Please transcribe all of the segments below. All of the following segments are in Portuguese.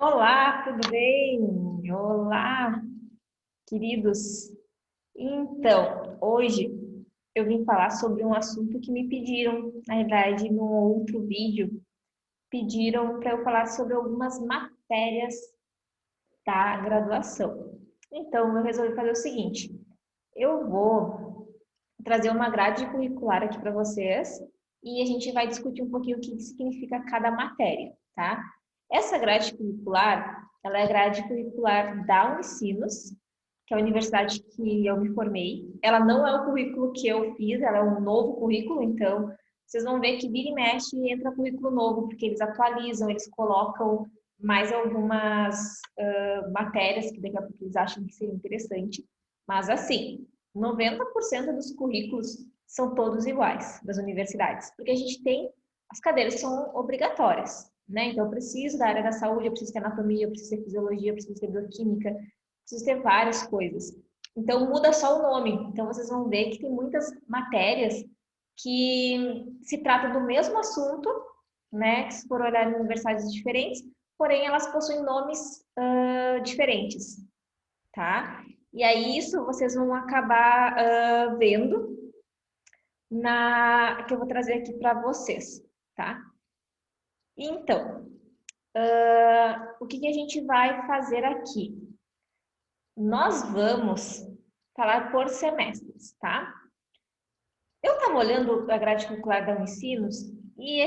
Olá, tudo bem? Olá, queridos. Então, hoje eu vim falar sobre um assunto que me pediram, na verdade, no outro vídeo, pediram para eu falar sobre algumas matérias da graduação. Então, eu resolvi fazer o seguinte: eu vou trazer uma grade curricular aqui para vocês e a gente vai discutir um pouquinho o que significa cada matéria, tá? Essa grade curricular, ela é a grade curricular da Unicinos, que é a universidade que eu me formei. Ela não é o currículo que eu fiz, ela é um novo currículo, então vocês vão ver que vira e mexe entra currículo novo, porque eles atualizam, eles colocam mais algumas matérias que daqui a pouco eles acham que seria interessante. Mas assim, 90% dos currículos são todos iguais das universidades, porque a gente tem as cadeiras que são obrigatórias, né? Então, eu preciso da área da saúde, eu preciso ter anatomia, eu preciso ter fisiologia, eu preciso ter bioquímica, preciso ter várias coisas. Então, muda só o nome. Então, vocês vão ver que tem muitas matérias que se trata do mesmo assunto, né? Que se for olhar em universidades diferentes, porém elas possuem nomes diferentes, tá? E aí isso vocês vão acabar vendo na que eu vou trazer aqui para vocês, tá? Então, o que a gente vai fazer aqui? Nós vamos falar por semestres, tá? Eu estava olhando a grade curricular da Unicinos e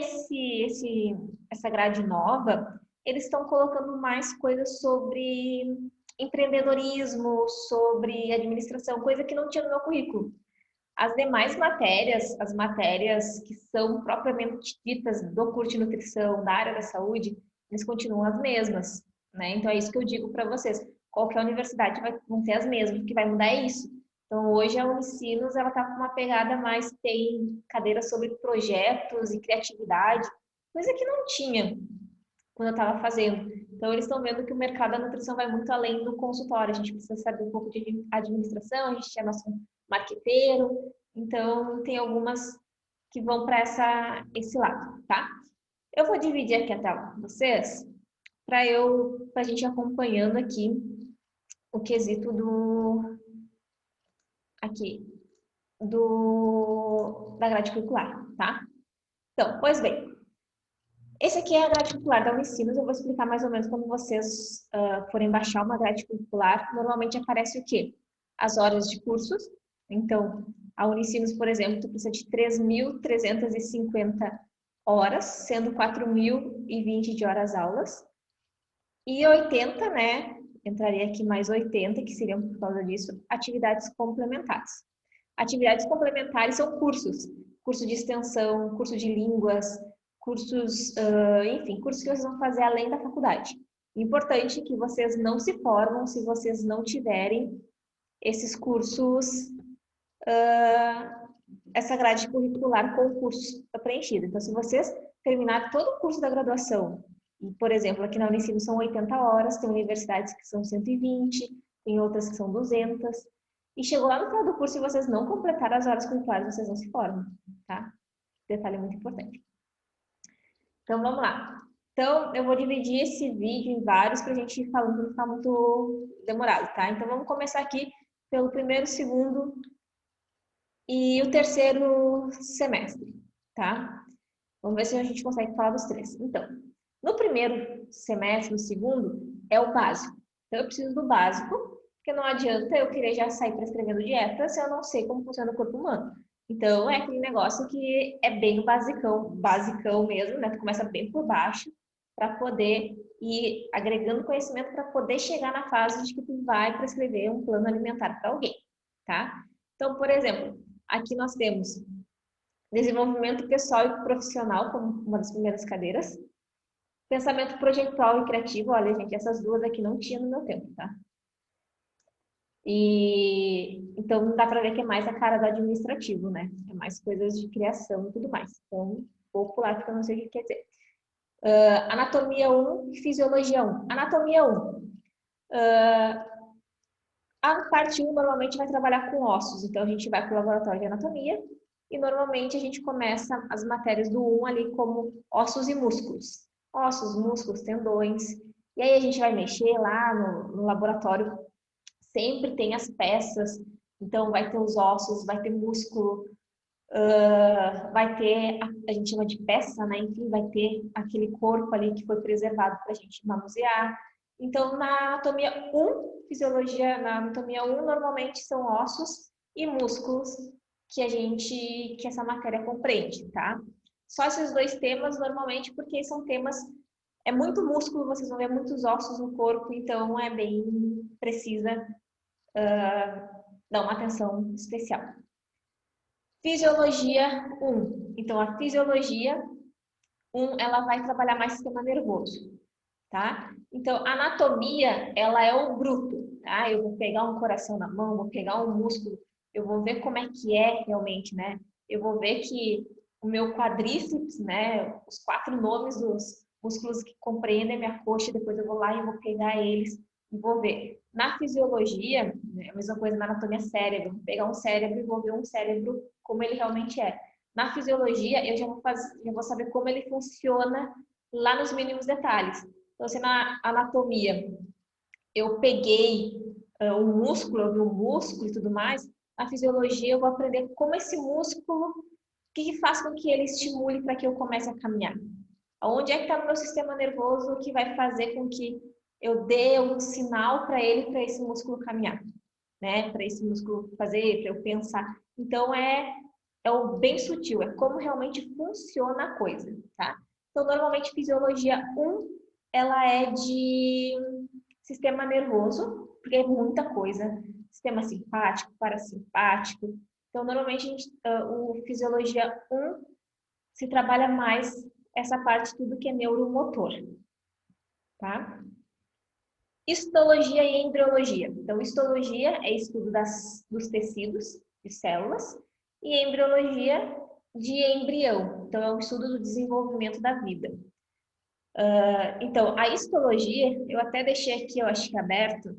essa grade nova, eles estão colocando mais coisas sobre empreendedorismo, sobre administração, coisa que não tinha no meu currículo. As demais matérias, as matérias que são propriamente ditas do curso de nutrição, da área da saúde, eles continuam as mesmas, né? Então é isso que eu digo para vocês. Qualquer universidade vão ter as mesmas, o que vai mudar é isso. Então hoje a Unicinos ela está com uma pegada mais tem cadeira sobre projetos e criatividade, coisa que não tinha quando eu estava fazendo. Então, eles estão vendo que o mercado da nutrição vai muito além do consultório. A gente precisa saber um pouco de administração, a gente é nosso marqueteiro. Então, tem algumas que vão para esse lado, tá? Eu vou dividir aqui a tela com vocês para a gente ir acompanhando aqui o quesito aqui da grade curricular, tá? Então, pois bem, esse aqui é a grade curricular da Unicinos. Eu vou explicar mais ou menos quando vocês forem baixar uma grade curricular. Normalmente aparece o quê? As horas de cursos. Então, a Unicinos, por exemplo, tu precisa de 3.350 horas, sendo 4.020 de horas aulas. E 80, né? Entraria aqui mais 80, que seriam por causa disso, atividades complementares. Atividades complementares são cursos. Curso de extensão, curso de línguas, cursos, enfim, cursos que vocês vão fazer além da faculdade. Importante que vocês não se formam se vocês não tiverem esses cursos, essa grade curricular com cursos preenchida. Então, se vocês terminar todo o curso da graduação, e, por exemplo, aqui na Unicino são 80 horas, tem universidades que são 120, tem outras que são 200, e chegou lá no final do curso e vocês não completaram as horas curriculares, vocês não se formam, tá? Detalhe muito importante. Então, vamos lá. Então, eu vou dividir esse vídeo em vários para a gente ir falando, não ficar muito demorado, tá? Então, vamos começar aqui pelo primeiro, segundo e o terceiro semestre, tá? Vamos ver se a gente consegue falar dos três. Então, no primeiro semestre, no segundo, é o básico. Então, eu preciso do básico, porque não adianta eu querer já sair prescrevendo dieta se eu não sei como funciona o corpo humano. Então, é aquele negócio que é bem o basicão, basicão mesmo, né? Tu começa bem por baixo, para poder ir agregando conhecimento para poder chegar na fase de que tu vai prescrever um plano alimentar para alguém, tá? Então, por exemplo, aqui nós temos desenvolvimento pessoal e profissional como uma das primeiras cadeiras. Pensamento projetual e criativo, olha, gente, essas duas aqui não tinha no meu tempo, tá? E então dá para ver que é mais a cara do administrativo, né? É mais coisas de criação e tudo mais. Então, vou pular porque eu não sei o que quer dizer. Anatomia 1 e Fisiologia 1. Anatomia 1. A parte 1 normalmente vai trabalhar com ossos, então a gente vai para o laboratório de anatomia e normalmente a gente começa as matérias do 1 ali como ossos e músculos. Ossos, músculos, tendões. E aí a gente vai mexer lá no laboratório, sempre tem as peças, então vai ter os ossos, vai ter músculo, vai ter, a gente chama de peça, né? Enfim, vai ter aquele corpo ali que foi preservado para a gente manusear. Então, na anatomia fisiologia, na anatomia normalmente são ossos e músculos que essa matéria compreende, tá? Só esses dois temas normalmente, porque são temas, é muito músculo, vocês vão ver muitos ossos no corpo, então é bem precisa dar uma atenção especial. Fisiologia 1. Então, a fisiologia 1, ela vai trabalhar mais sistema nervoso, tá? Então, a anatomia, ela é o bruto, tá? Eu vou pegar um coração na mão, vou pegar um músculo, eu vou ver como é que é realmente, né? Eu vou ver que o meu quadríceps, né? Os 4 nomes dos músculos que compreendem a minha coxa, depois eu vou lá e vou pegar eles e vou ver. Na fisiologia, né, a mesma coisa na anatomia cérebro, vou pegar um cérebro e vou ver um cérebro como ele realmente é. Na fisiologia, eu já vou saber como ele funciona lá nos mínimos detalhes. Então, se na anatomia eu peguei um músculo, eu vi um músculo e tudo mais, na fisiologia eu vou aprender como esse músculo, o que faz com que ele estimule para que eu comece a caminhar. Onde é que está no meu sistema nervoso que vai fazer com que eu dê um sinal para ele, para esse músculo caminhar, né? Para esse músculo fazer, para eu pensar. Então, é o bem sutil, é como realmente funciona a coisa, tá? Então, normalmente, fisiologia 1, ela é de sistema nervoso, porque é muita coisa, sistema simpático, parasimpático. Então, normalmente, o fisiologia 1 se trabalha mais essa parte tudo que é neuromotor, tá? Histologia e embriologia. Então, histologia é estudo dos tecidos, de células, e embriologia de embrião. Então, é o estudo do desenvolvimento da vida. Então, a histologia, eu até deixei aqui, eu acho que aberto,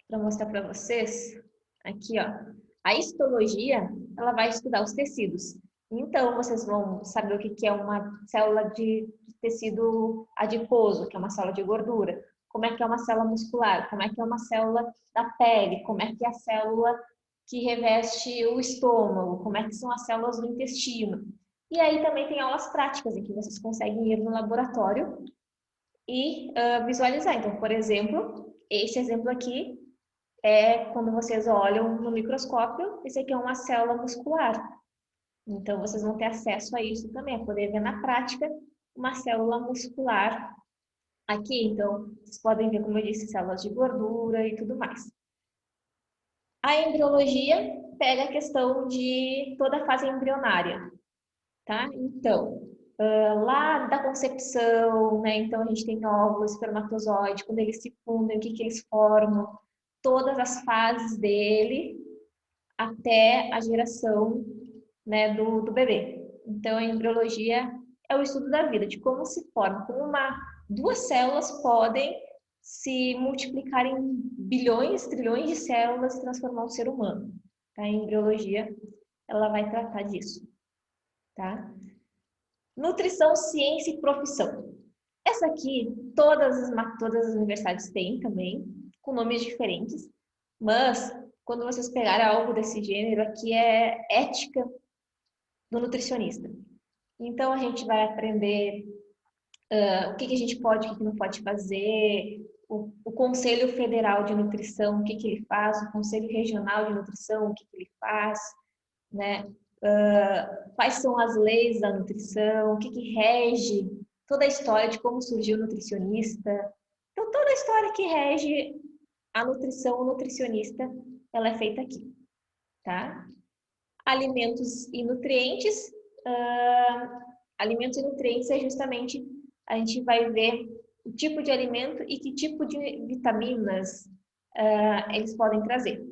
para mostrar para vocês. Aqui, ó. A histologia, ela vai estudar os tecidos. Então, vocês vão saber o que é uma célula de tecido adiposo, que é uma célula de gordura. Como é que é uma célula muscular, como é que é uma célula da pele, como é que é a célula que reveste o estômago, como é que são as células do intestino. E aí também tem aulas práticas em que vocês conseguem ir no laboratório e visualizar. Então, por exemplo, esse exemplo aqui é quando vocês olham no microscópio, esse aqui é uma célula muscular. Então, vocês vão ter acesso a isso também, a poder ver na prática uma célula muscular aqui. Então, vocês podem ver, como eu disse, células de gordura e tudo mais. A embriologia pega a questão de toda a fase embrionária, tá? Então, lá da concepção, né? Então, a gente tem óvulo, espermatozoide, quando eles se fundem, o que eles formam, todas as fases dele até a geração, né, do bebê. Então, a embriologia é o estudo da vida, de como se forma, como duas células podem se multiplicar em bilhões, trilhões de células e transformar um ser humano. Tá? A embriologia, ela vai tratar disso. Tá? Nutrição, ciência e profissão. Essa aqui, todas as universidades têm também, com nomes diferentes, mas quando vocês pegarem algo desse gênero, aqui é ética do nutricionista. Então, a gente vai aprender o que a gente pode, o que não pode fazer, o Conselho Federal de Nutrição, o que ele faz, o Conselho Regional de Nutrição, o que ele faz, né? Quais são as leis da nutrição, o que rege toda a história de como surgiu o nutricionista. Então, toda a história que rege a nutrição, o nutricionista, ela é feita aqui, tá? Alimentos e nutrientes. Alimentos e nutrientes é justamente a gente vai ver o tipo de alimento e que tipo de vitaminas eles podem trazer,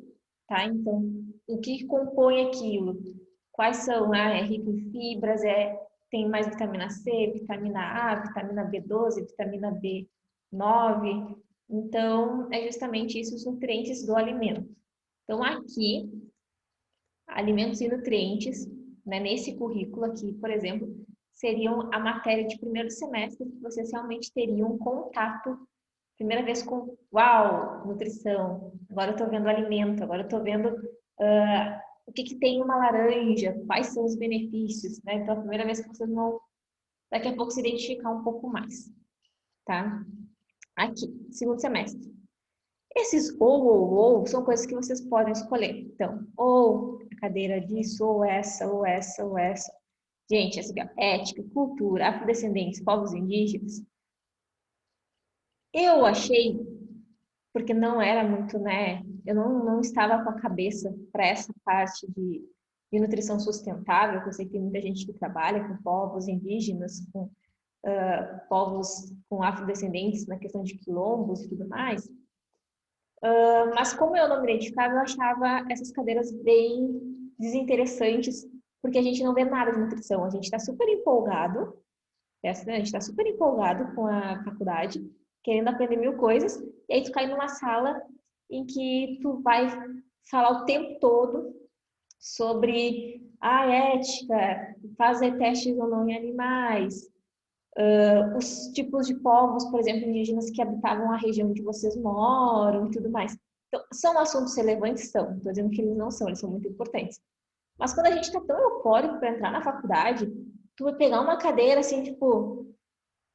tá? Então, o que compõe aquilo? Quais são? É rico em fibras, tem mais vitamina C, vitamina A, vitamina B12, vitamina B9. Então, é justamente isso os nutrientes do alimento. Então, aqui, alimentos e nutrientes, né, nesse currículo aqui, por exemplo, seriam a matéria de primeiro semestre que vocês realmente teriam contato, primeira vez com, uau, nutrição, agora eu estou vendo alimento, agora eu estou vendo o que que tem uma laranja, quais são os benefícios, né? Então, a primeira vez que vocês vão, daqui a pouco, se identificar um pouco mais, tá? Aqui, segundo semestre. Esses ou são coisas que vocês podem escolher. Então, ou a cadeira disso, ou essa, ou essa, ou essa. Gente, essa aqui, ó, ética, cultura, afrodescendentes, povos indígenas. Eu achei, porque não era muito, né? Eu não estava com a cabeça para essa parte de nutrição sustentável, que eu sei que tem muita gente que trabalha com povos indígenas, com povos com afrodescendentes na questão de quilombos e tudo mais. Mas como eu não me identificava, eu achava essas cadeiras bem desinteressantes, porque a gente não vê nada de nutrição. A gente está super empolgado, a gente está super empolgado com a faculdade, querendo aprender mil coisas, e aí tu cai numa sala em que tu vai falar o tempo todo sobre a ética, fazer testes ou não em animais, os tipos de povos, por exemplo, indígenas que habitavam a região que vocês moram e tudo mais. Então, são assuntos relevantes? São. Não estou dizendo que eles não são, eles são muito importantes. Mas quando a gente está tão eufórico para entrar na faculdade, tu vai pegar uma cadeira assim, tipo,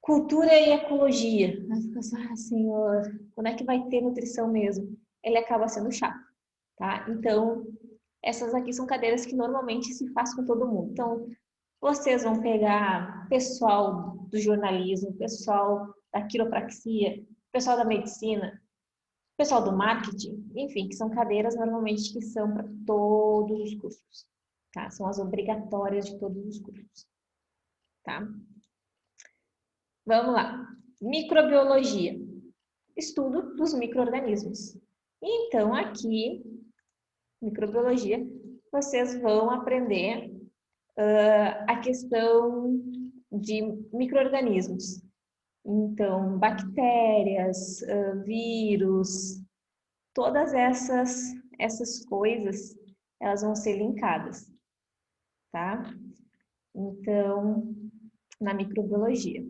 cultura e ecologia. Aí fica assim, ah, senhor, quando é que vai ter nutrição mesmo? Ele acaba sendo chato, tá? Então, essas aqui são cadeiras que normalmente se faz com todo mundo. Então, vocês vão pegar pessoal do jornalismo, pessoal da quiropraxia, pessoal da medicina, pessoal do marketing, enfim, que são cadeiras normalmente que são para todos os cursos, tá? São as obrigatórias de todos os cursos, tá? Vamos lá. Microbiologia, estudo dos micro-organismos. Então, aqui, microbiologia, vocês vão aprender a questão de micro-organismos. Então, bactérias, vírus, todas essas coisas, elas vão ser linkadas, tá? Então, na microbiologia.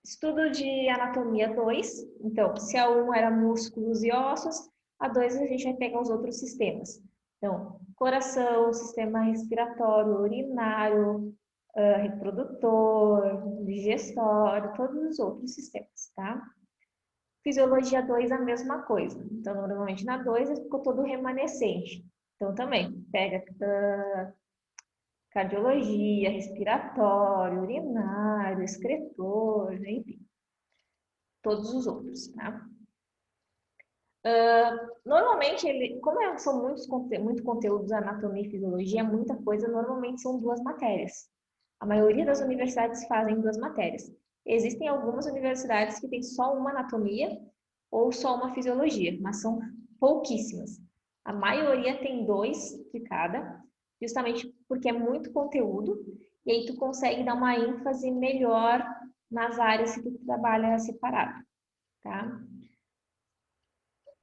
Estudo de anatomia 2. Então, se a 1 era músculos e ossos, a 2 a gente vai pegar os outros sistemas. Então, coração, sistema respiratório, urinário, reprodutor, digestório, todos os outros sistemas, tá? Fisiologia 2, a mesma coisa. Então, normalmente na 2 ficou todo remanescente. Então, também, pega cardiologia, respiratório, urinário, excretor, enfim, todos os outros, tá? Normalmente, como são muito conteúdos, anatomia e fisiologia, muita coisa, normalmente são duas matérias. A maioria das universidades fazem duas matérias. Existem algumas universidades que têm só uma anatomia ou só uma fisiologia, mas são pouquíssimas. A maioria tem dois de cada, justamente porque é muito conteúdo, e aí tu consegue dar uma ênfase melhor nas áreas que tu trabalha separado, tá?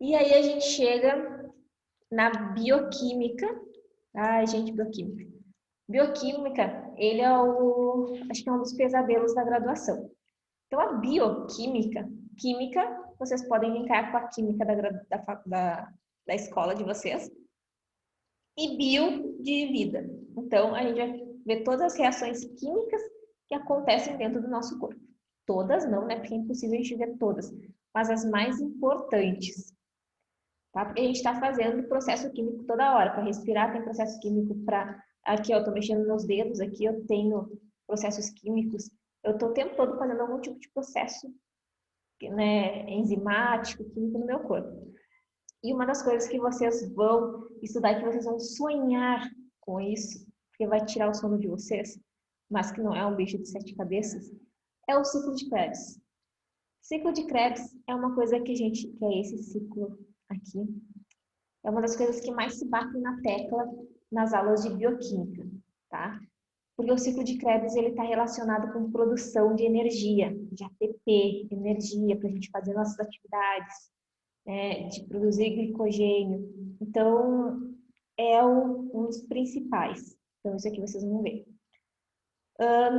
E aí a gente chega na bioquímica. Ai, gente, bioquímica. Bioquímica, ele é acho que é um dos pesadelos da graduação. Então, a bioquímica, química, vocês podem linkar com a química da escola de vocês, e bio de vida. Então, a gente vai ver todas as reações químicas que acontecem dentro do nosso corpo. Todas não, né? Porque é impossível a gente ver todas, mas as mais importantes. Tá? Porque a gente está fazendo processo químico toda hora. Para respirar, tem processo químico para. Aqui, eu estou mexendo meus dedos, aqui eu tenho processos químicos. Eu estou o tempo todo fazendo algum tipo de processo, né, enzimático, químico no meu corpo. E uma das coisas que vocês vão estudar, que vocês vão sonhar com isso, porque vai tirar o sono de vocês, mas que não é um bicho de sete cabeças, é o ciclo de Krebs. Ciclo de Krebs é uma coisa que é esse ciclo aqui, é uma das coisas que mais se bate na tecla nas aulas de bioquímica, tá? Porque o ciclo de Krebs ele está relacionado com produção de energia, de ATP, energia para a gente fazer nossas atividades, de produzir glicogênio. Então, é um dos principais. Então, isso aqui vocês vão ver.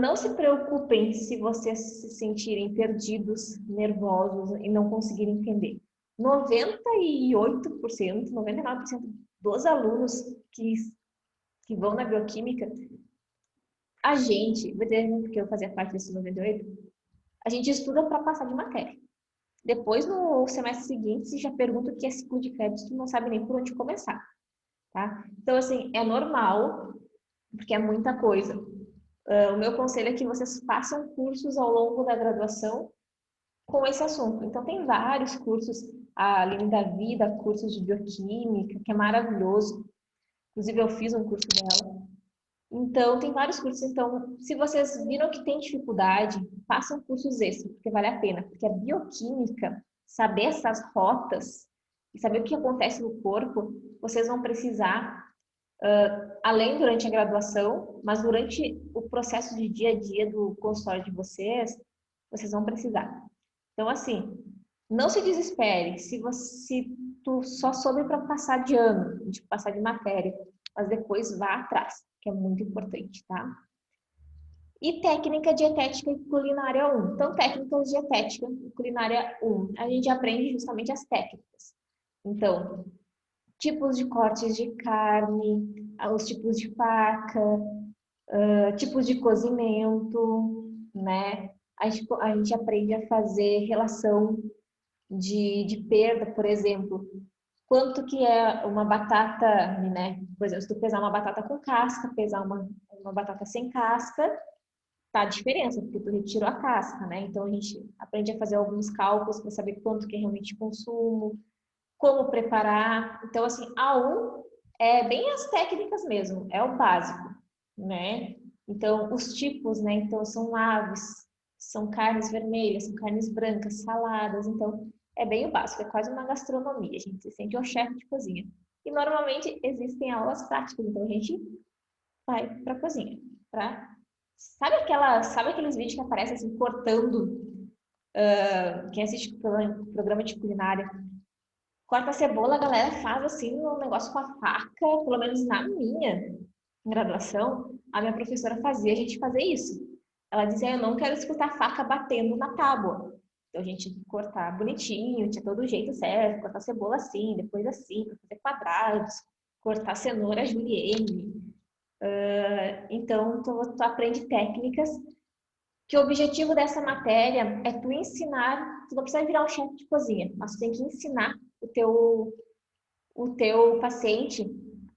Não se preocupem se vocês se sentirem perdidos, nervosos e não conseguirem entender. 98%, 99% dos alunos que vão na bioquímica, a gente, vou dizer porque eu fazia parte desse 98%, a gente estuda para passar de matéria. Depois, no semestre seguinte, se já pergunta o que é ciclo de crédito, não sabe nem por onde começar, tá? Então, assim, é normal, porque é muita coisa. O meu conselho é que vocês façam cursos ao longo da graduação com esse assunto. Então, tem vários cursos, a Aline da Vida, cursos de bioquímica, que é maravilhoso. Inclusive, eu fiz um curso dela. Então, tem vários cursos. Então, se vocês viram que tem dificuldade, façam cursos extras, porque vale a pena. Porque a bioquímica, saber essas rotas e saber o que acontece no corpo, vocês vão precisar, além durante a graduação, mas durante o processo de dia a dia do consultório de vocês, vocês vão precisar. Então, assim, não se desespere se tu só soube para passar de ano, de passar de matéria, mas depois vá atrás, que é muito importante, tá? E técnica dietética e culinária 1. Então, técnicas dietética e culinária 1. A gente aprende justamente as técnicas. Então, tipos de cortes de carne, os tipos de faca, tipos de cozimento, né? A gente aprende a fazer relação de perda, por exemplo. Quanto que é uma batata, né? Por exemplo, se tu pesar uma batata com casca, pesar uma batata sem casca, tá a diferença, porque tu retirou a casca, né? Então a gente aprende a fazer alguns cálculos para saber quanto que é realmente consumo, como preparar. Então, assim, A1 é bem as técnicas mesmo, é o básico, né? Então, os tipos, né? Então, são aves, são carnes vermelhas, são carnes brancas, saladas. Então, é bem o básico, é quase uma gastronomia. A gente se sente o chefe de cozinha. E, normalmente, existem aulas práticas. Então, a gente vai para a cozinha. Sabe aqueles vídeos que aparecem assim, cortando? Quem assiste o programa de culinária corta a cebola, a galera faz assim um negócio com a faca, pelo menos na minha graduação, a minha professora fazia a gente fazer isso. Ela dizia, eu não quero escutar a faca batendo na tábua. Então a gente tinha que cortar bonitinho, tinha todo o jeito certo, cortar a cebola assim, depois assim, para fazer quadrados, cortar a cenoura julienne. Então tu aprende técnicas que o objetivo dessa matéria é tu ensinar, tu não precisa virar um chefe de cozinha, mas tu tem que ensinar o teu paciente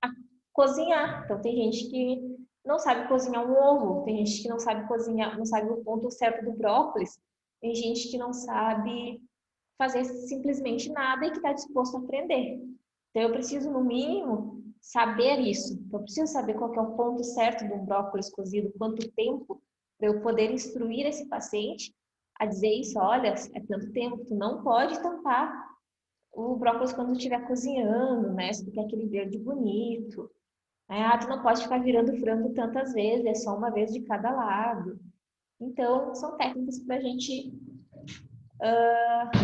a cozinhar. Então, tem gente que não sabe cozinhar um ovo, tem gente que não sabe cozinhar, não sabe o ponto certo do brócolis, tem gente que não sabe fazer simplesmente nada e que está disposto a aprender. Então, eu preciso, no mínimo, saber isso. Então, eu preciso saber qual que é o ponto certo do brócolis cozido, quanto tempo, para eu poder instruir esse paciente a dizer isso, olha, é tanto tempo, tu não pode tampar o brócolis quando estiver cozinhando, né? Se tu quer aquele verde bonito. Tu não pode ficar virando frango tantas vezes, é só uma vez de cada lado. Então, são técnicas para a gente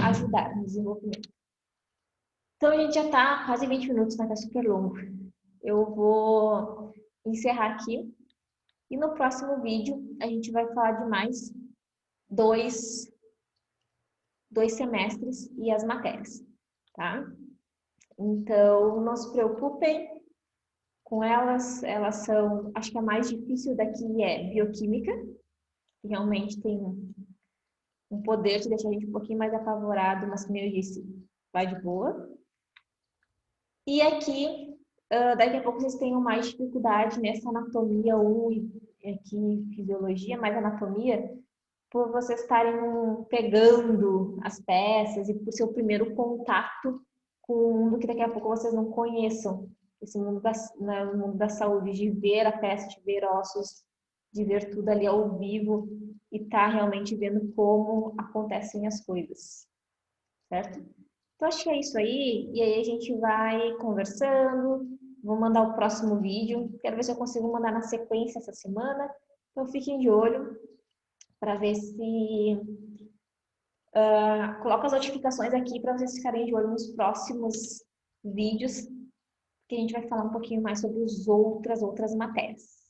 ajudar no desenvolvimento. Então, a gente já está quase 20 minutos, mas está super longo. Eu vou encerrar aqui. E no próximo vídeo, a gente vai falar de mais dois semestres e as matérias, tá? Então, não se preocupem com elas são, acho que a mais difícil daqui é bioquímica, que realmente tem um poder de deixar a gente um pouquinho mais apavorado, mas como eu disse, vai de boa. E aqui, daqui a pouco vocês tenham mais dificuldade nessa anatomia 1 e aqui fisiologia, mais anatomia, por vocês estarem pegando as peças e por ser o primeiro contato com um mundo que daqui a pouco vocês não conheçam. Esse mundo no mundo da saúde, de ver a peça, de ver ossos, de ver tudo ali ao vivo e estar realmente vendo como acontecem as coisas, certo? Então, acho que é isso aí, e aí a gente vai conversando, vou mandar o próximo vídeo, quero ver se eu consigo mandar na sequência essa semana, então fiquem de olho para ver se coloco as notificações aqui para vocês ficarem de olho nos próximos vídeos, que a gente vai falar um pouquinho mais sobre as outras matérias.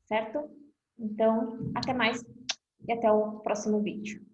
certo? Então, até mais e até o próximo vídeo.